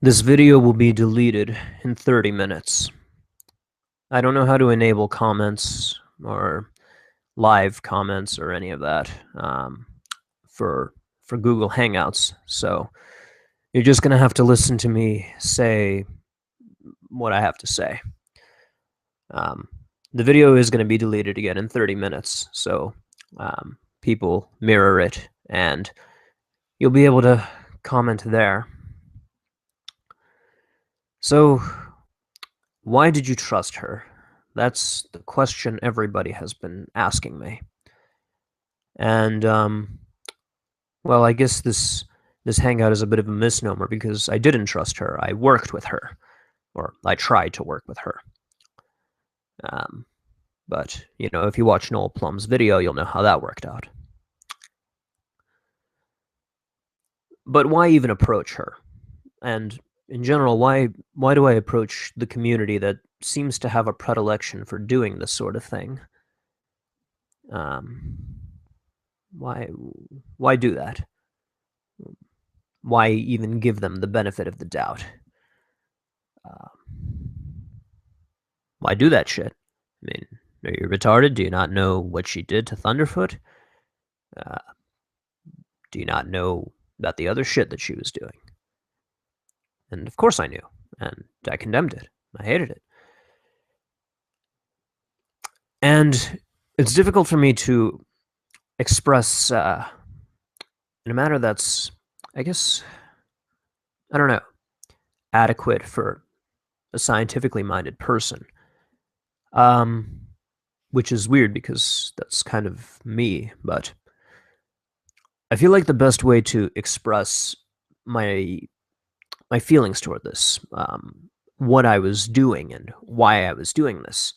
This video will be deleted in 30 minutes. I don't know how to enable comments or live comments or any of that for Google Hangouts, so you're just going to have to listen to me say what I have to say. The video is going to be deleted again in 30 minutes, so people mirror it, and you'll be able to comment there. So, why did you trust her? That's the question everybody has been asking me. And, well, I guess this hangout is a bit of a misnomer because I didn't trust her. I worked with her, or I tried to work with her. But, you know, if you watch Noel Plum's video, you'll know how that worked out. But why even approach her? And in general, why do I approach the community that seems to have a predilection for doing this sort of thing? Why do that? Why even give them the benefit of the doubt? Why do that shit? I mean, are you retarded? Do you not know what she did to Thunderfoot? Do you not know about the other shit that she was doing? And of course I knew, and I condemned it. I hated it. And it's difficult for me to express in a manner that's, I guess, I don't know, adequate for a scientifically minded person. Which is weird because that's kind of me, but I feel like the best way to express my feelings toward this, what I was doing and why I was doing this,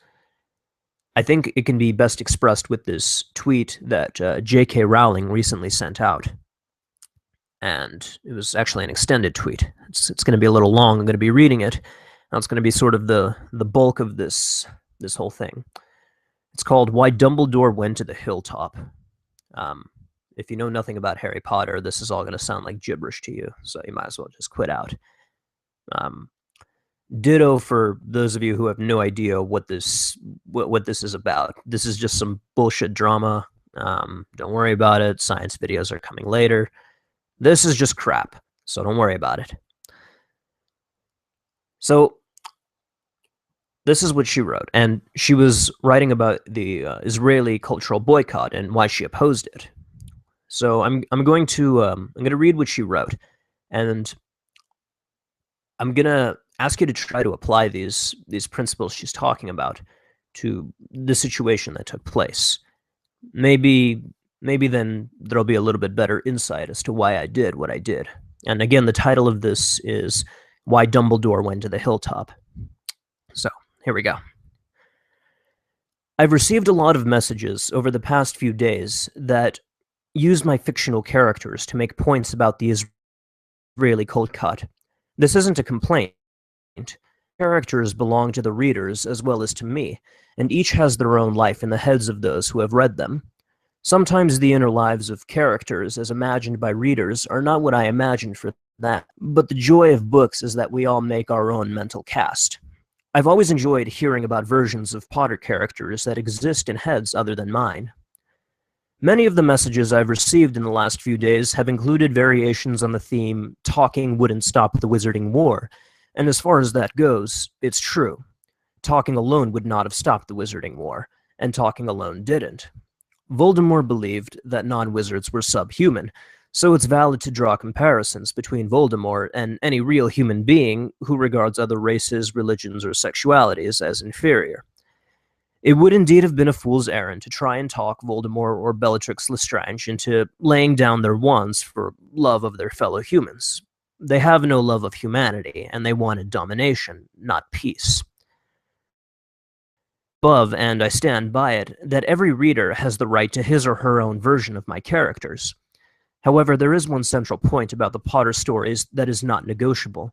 I think it can be best expressed with this tweet that J.K. Rowling recently sent out. And it was actually an extended tweet. It's going to be a little long. I'm going to be reading it. Now it's going to be sort of the bulk of this whole thing. It's called "Why Dumbledore Went to the Hilltop." If you know nothing about Harry Potter, this is all going to sound like gibberish to you, so you might as well just quit out. Ditto for those of you who have no idea what this is about. This is just some bullshit drama. Don't worry about it. Science videos are coming later. This is just crap, so don't worry about it. So, this is what she wrote, and she was writing about the Israeli cultural boycott and why she opposed it. So I'm going to read what she wrote, and I'm gonna ask you to try to apply these principles she's talking about to the situation that took place. Maybe then there'll be a little bit better insight as to why I did what I did. And again, the title of this is "Why Dumbledore Went to the Hilltop." So, here we go. I've received a lot of messages over the past few days that use my fictional characters to make points about the Israeli cold cut. This isn't a complaint. Characters belong to the readers as well as to me, and each has their own life in the heads of those who have read them. Sometimes the inner lives of characters, as imagined by readers, are not what I imagined for that, but the joy of books is that we all make our own mental cast. I've always enjoyed hearing about versions of Potter characters that exist in heads other than mine. Many of the messages I've received in the last few days have included variations on the theme, "Talking wouldn't stop the Wizarding War," and as far as that goes, it's true. Talking alone would not have stopped the Wizarding War, and talking alone didn't. Voldemort believed that non-wizards were subhuman, so it's valid to draw comparisons between Voldemort and any real human being who regards other races, religions, or sexualities as inferior. It would indeed have been a fool's errand to try and talk Voldemort or Bellatrix Lestrange into laying down their wands for love of their fellow humans. They have no love of humanity, and they wanted domination, not peace. Above, and I stand by it, that every reader has the right to his or her own version of my characters. However, there is one central point about the Potter stories that is not negotiable.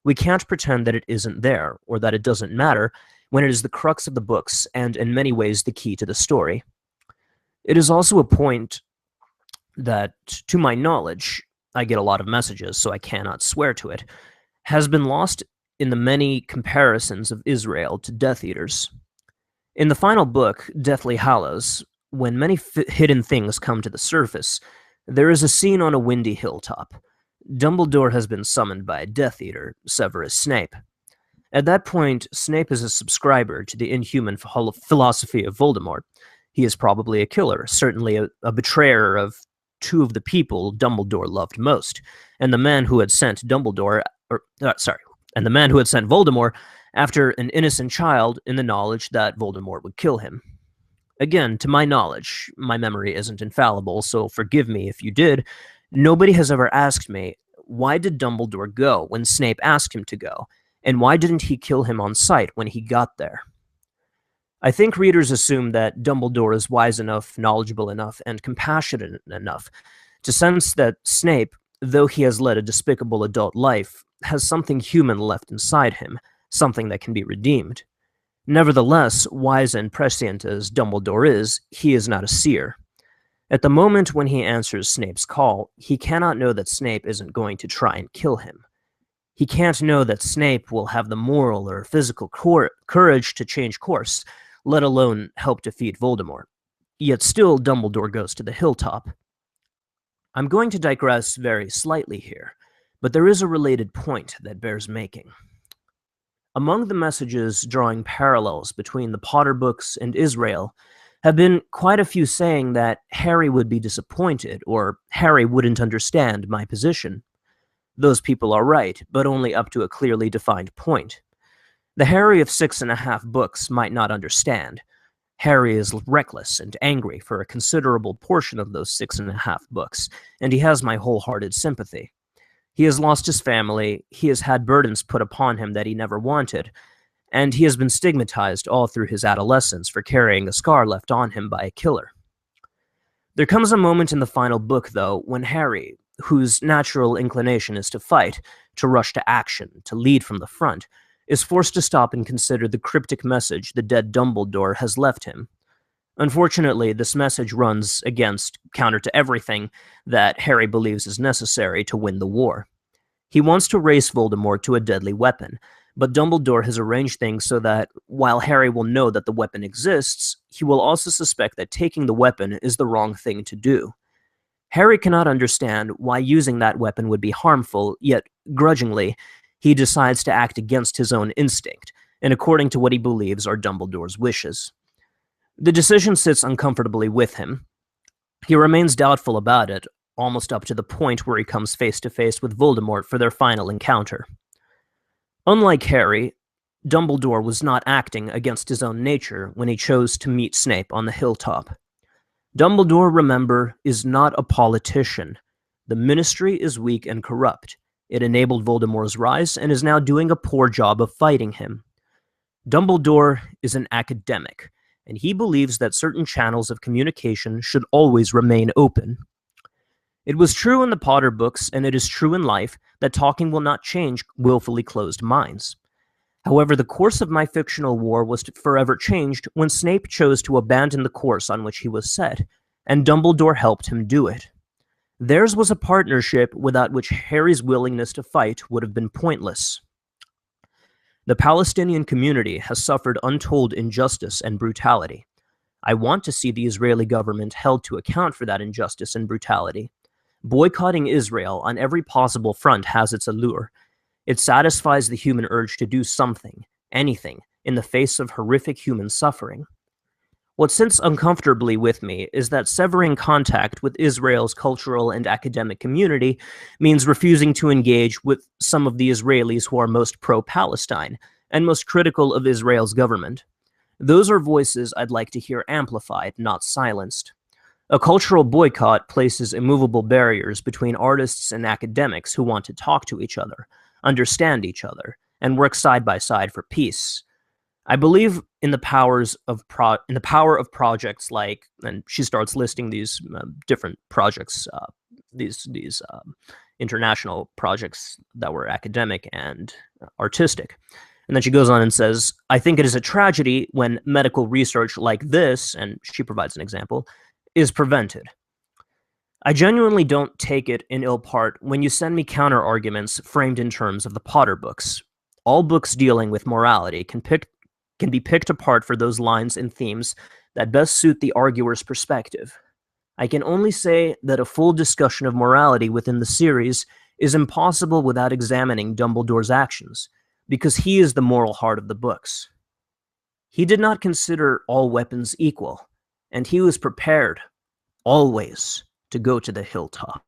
We can't pretend that it isn't there, or that it doesn't matter, when it is the crux of the books and in many ways the key to the story. It is also a point that, to my knowledge, I get a lot of messages, so I cannot swear to it. has been lost in the many comparisons of Israel to Death Eaters. In the final book, Deathly Hallows, when many hidden things come to the surface, there is a scene on a windy hilltop. Dumbledore has been summoned by a Death Eater, Severus Snape. At that point, Snape is a subscriber to the inhuman philosophy of Voldemort. He is probably a killer, certainly a betrayer of two of the people Dumbledore loved most, and the man who had sent Voldemort after an innocent child in the knowledge that Voldemort would kill him. Again, to my knowledge, my memory isn't infallible, so forgive me if you did. Nobody has ever asked me, why did Dumbledore go when Snape asked him to go, and why didn't he kill him on sight when he got there? I think readers assume that Dumbledore is wise enough, knowledgeable enough, and compassionate enough to sense that Snape, though he has led a despicable adult life, has something human left inside him, something that can be redeemed. Nevertheless, wise and prescient as Dumbledore is, he is not a seer. At the moment when he answers Snape's call, he cannot know that Snape isn't going to try and kill him. He can't know that Snape will have the moral or physical courage to change course, let alone help defeat Voldemort. Yet still, Dumbledore goes to the hilltop. I'm going to digress very slightly here, but there is a related point that bears making. Among the messages drawing parallels between the Potter books and Israel have been quite a few saying that Harry would be disappointed or Harry wouldn't understand my position. Those people are right, but only up to a clearly defined point. The Harry of 6.5 books might not understand. Harry is reckless and angry for a considerable portion of those 6.5 books, and he has my wholehearted sympathy. He has lost his family, he has had burdens put upon him that he never wanted, and he has been stigmatized all through his adolescence for carrying a scar left on him by a killer. There comes a moment in the final book, though, when Harry, whose natural inclination is to fight, to rush to action, to lead from the front, is forced to stop and consider the cryptic message the dead Dumbledore has left him. Unfortunately, this message runs counter to everything that Harry believes is necessary to win the war. He wants to race Voldemort to a deadly weapon, but Dumbledore has arranged things so that, while Harry will know that the weapon exists, he will also suspect that taking the weapon is the wrong thing to do. Harry cannot understand why using that weapon would be harmful, yet, grudgingly, he decides to act against his own instinct, and according to what he believes are Dumbledore's wishes. The decision sits uncomfortably with him. He remains doubtful about it, almost up to the point where he comes face to face with Voldemort for their final encounter. Unlike Harry, Dumbledore was not acting against his own nature when he chose to meet Snape on the hilltop. Dumbledore, remember, is not a politician. The Ministry is weak and corrupt. It enabled Voldemort's rise and is now doing a poor job of fighting him. Dumbledore is an academic, and he believes that certain channels of communication should always remain open. It was true in the Potter books, and it is true in life, that talking will not change willfully closed minds. However, the course of my fictional war was forever changed when Snape chose to abandon the course on which he was set, and Dumbledore helped him do it. Theirs was a partnership without which Harry's willingness to fight would have been pointless. The Palestinian community has suffered untold injustice and brutality. I want to see the Israeli government held to account for that injustice and brutality. Boycotting Israel on every possible front has its allure. It satisfies the human urge to do something, anything, in the face of horrific human suffering. What sits uncomfortably with me is that severing contact with Israel's cultural and academic community means refusing to engage with some of the Israelis who are most pro-Palestine and most critical of Israel's government. Those are voices I'd like to hear amplified, not silenced. A cultural boycott places immovable barriers between artists and academics who want to talk to each other, understand each other, and work side by side for peace. I believe in the power of projects like, and she starts listing these different projects, these international projects that were academic and artistic. And then she goes on and says, I think it is a tragedy when medical research like this, and she provides an example, is prevented. I genuinely don't take it in ill part when you send me counter-arguments framed in terms of the Potter books. All books dealing with morality can be picked apart for those lines and themes that best suit the arguer's perspective. I can only say that a full discussion of morality within the series is impossible without examining Dumbledore's actions, because he is the moral heart of the books. He did not consider all weapons equal, and he was prepared, always, to go to the hilltop.